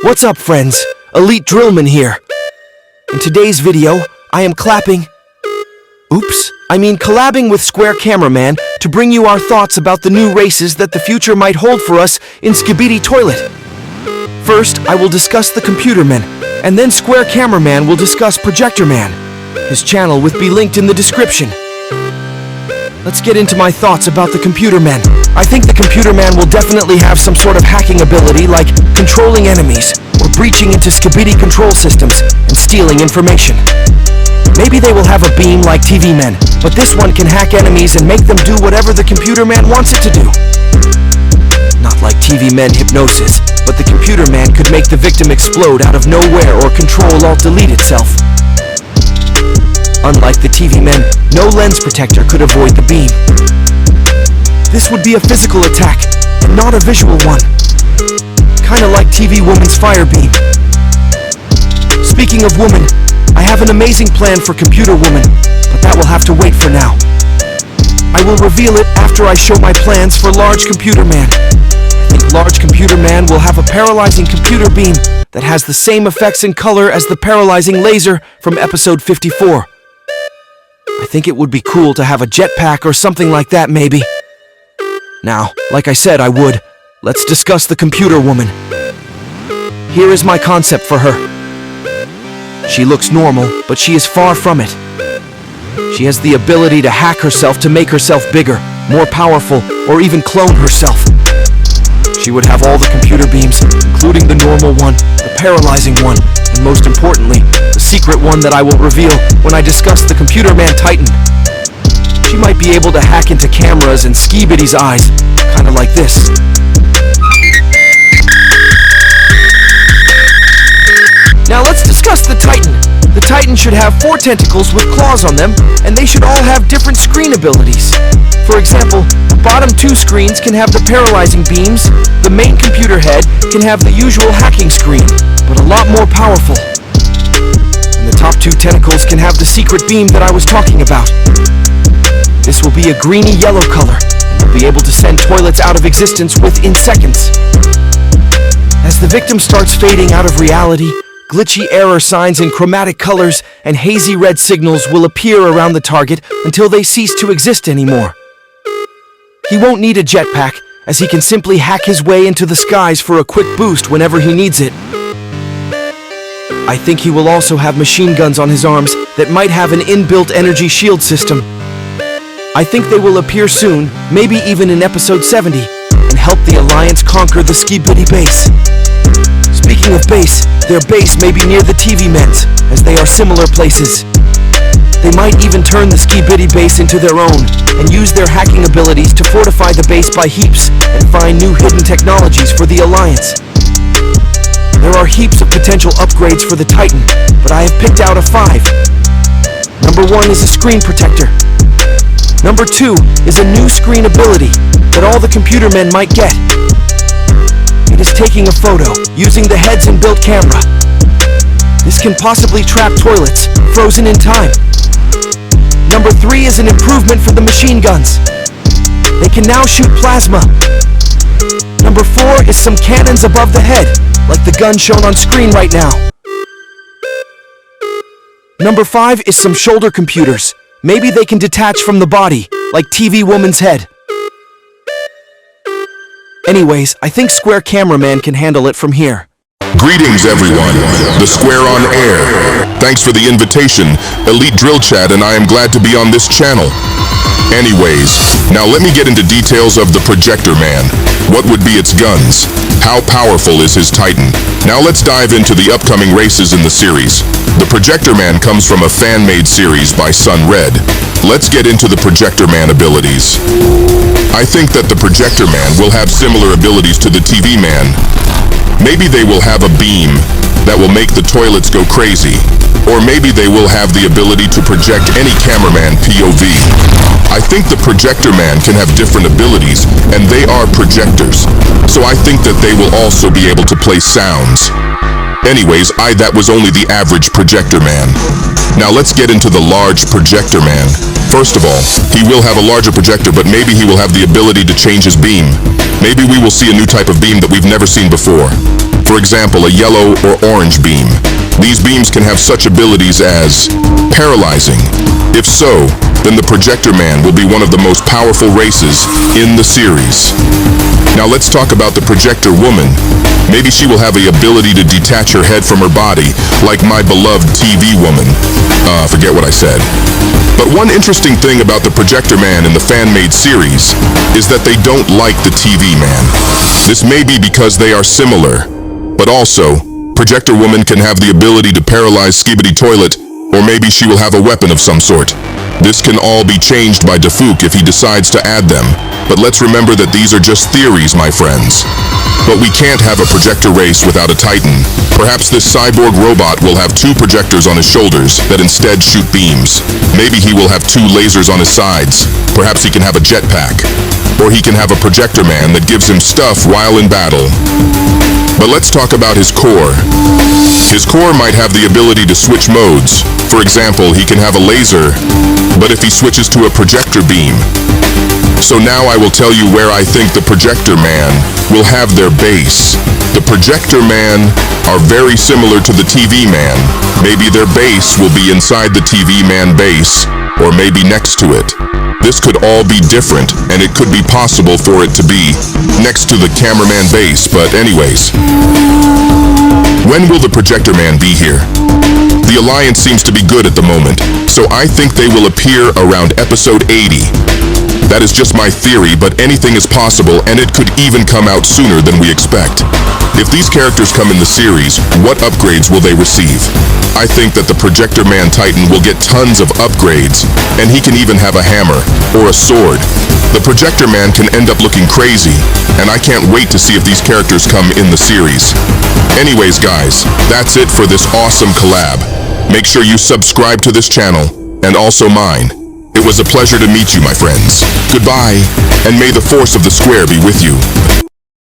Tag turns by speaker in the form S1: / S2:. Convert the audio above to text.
S1: What's up, friends? Elite Drillman here. In today's video, I am collabing with Square Cameraman to bring you our thoughts about the new races that the future might hold for us in Skibidi Toilet. First, I will discuss the computerman, and then Square Cameraman will discuss projectorman. His channel will be linked in the description. Let's get into my thoughts about the computerman. I think the computerman will definitely have some sort of hacking ability like controlling enemies or breaching into Skibidi control systems and stealing information. Maybe they will have a beam like TV men, but this one can hack enemies and make them do whatever the computerman wants it to do. Not like TV men hypnosis, but the computerman could make the victim explode out of nowhere or Control-Alt-Delete itself. Unlike the TV men, no lens protector could avoid the beam. This would be a physical attack, and not a visual one. Kinda like TV woman's fire beam. Speaking of woman, I have an amazing plan for computer woman, but that will have to wait for now. I will reveal it after I show my plans for large computer man. I think large computer man will have a paralyzing computer beam that has the same effects and color as the paralyzing laser from episode 54. I think it would be cool to have a jetpack or something like that, maybe. Now, like I said I would, let's discuss the computer woman. Here is my concept for her. She looks normal, but she is far from it. She has the ability to hack herself to make herself bigger, more powerful, or even clone herself. She would have all the computer beams, including the normal one, the paralyzing one, and most importantly, the secret one that I will reveal when I discuss the Computerman Titan. She might be able to hack into cameras and Skibidi's eyes, kinda like this. Now let's discuss the Titan. The Titan should have 4 tentacles with claws on them, and they should all have different screen abilities. For example, the bottom 2 screens can have the paralyzing beams, the main computer head can have the usual hacking screen, but a lot more powerful. And the top 2 tentacles can have the secret beam that I was talking about. This will be a greeny-yellow color, and will be able to send toilets out of existence within seconds. As the victim starts fading out of reality, glitchy error signs in chromatic colors and hazy red signals will appear around the target until they cease to exist anymore. He won't need a jetpack, as he can simply hack his way into the skies for a quick boost whenever he needs it. I think he will also have machine guns on his arms that might have an inbuilt energy shield system. I think they will appear soon, maybe even in episode 70, and help the Alliance conquer the Skibidi base. Speaking of base, their base may be near the TV men's, as they are similar places. They might even turn the Skibidi base into their own, and use their hacking abilities to fortify the base by heaps, and find new hidden technologies for the Alliance. There are heaps of potential upgrades for the Titan, but I have picked out a 5. Number 1 is a screen protector. Number 2 is a new screen ability that all the computer men might get. It is taking a photo, using the head's inbuilt camera. This can possibly trap toilets, frozen in time. Number 3 is an improvement for the machine guns. They can now shoot plasma. Number 4 is some cannons above the head, like the gun shown on screen right now. Number 5 is some shoulder computers. Maybe they can detach from the body, like TV woman's head. Anyways, I think Square Cameraman can handle it from here.
S2: Greetings everyone, the Square on Air. Thanks for the invitation, Elite Drill Chat, and I am glad to be on this channel. Anyways, now let me get into details of the Projectorman. What would be its guns? How powerful is his Titan? Now let's dive into the upcoming races in the series. The Projectorman comes from a fan-made series by Sunred. Let's get into the Projectorman abilities. I think that the Projectorman will have similar abilities to the TV man. Maybe they will have a beam that will make the toilets go crazy. Or maybe they will have the ability to project any cameraman POV. I think the Projectorman can have different abilities, and they are projectors. So I think that they will also be able to play sounds. Anyways, that was only the average Projectorman. Now let's get into the large Projectorman. First of all, he will have a larger projector, but maybe he will have the ability to change his beam. Maybe we will see a new type of beam that we've never seen before. For example, a yellow or orange beam. These beams can have such abilities as paralyzing. If so, then the Projectorman will be one of the most powerful races in the series. Now let's talk about the Projector Woman. Maybe she will have the ability to detach her head from her body, like my beloved TV woman. Forget what I said. But one interesting thing about the Projectorman in the fan-made series is that they don't like the TV man. This may be because they are similar, but also, Projector Woman can have the ability to paralyze Skibidi Toilet, or maybe she will have a weapon of some sort. This can all be changed by Dafuq if he decides to add them, but let's remember that these are just theories, my friends. But we can't have a projector race without a Titan. Perhaps this cyborg robot will have 2 projectors on his shoulders that instead shoot beams. Maybe he will have 2 lasers on his sides. Perhaps he can have a jetpack. Or he can have a Projectorman that gives him stuff while in battle. But let's talk about his core. His core might have the ability to switch modes. For example, he can have a laser, but if he switches to a projector beam. So now I will tell you where I think the Projectorman will have their base. The Projectorman are very similar to the TV man. Maybe their base will be inside the TV man base, or maybe next to it. This could all be different, and it could be possible for it to be next to the cameraman base, but anyways. When will the Projectorman be here? The alliance seems to be good at the moment, so I think they will appear around episode 80. That is just my theory, but anything is possible, and it could even come out sooner than we expect. If these characters come in the series, what upgrades will they receive? I think that the Projectorman Titan will get tons of upgrades, and he can even have a hammer or a sword. The Projectorman can end up looking crazy, and I can't wait to see if these characters come in the series. Anyways, guys, that's it for this awesome collab. Make sure you subscribe to this channel, and also mine. It was a pleasure to meet you, my friends. Goodbye, and may the force of the square be with you.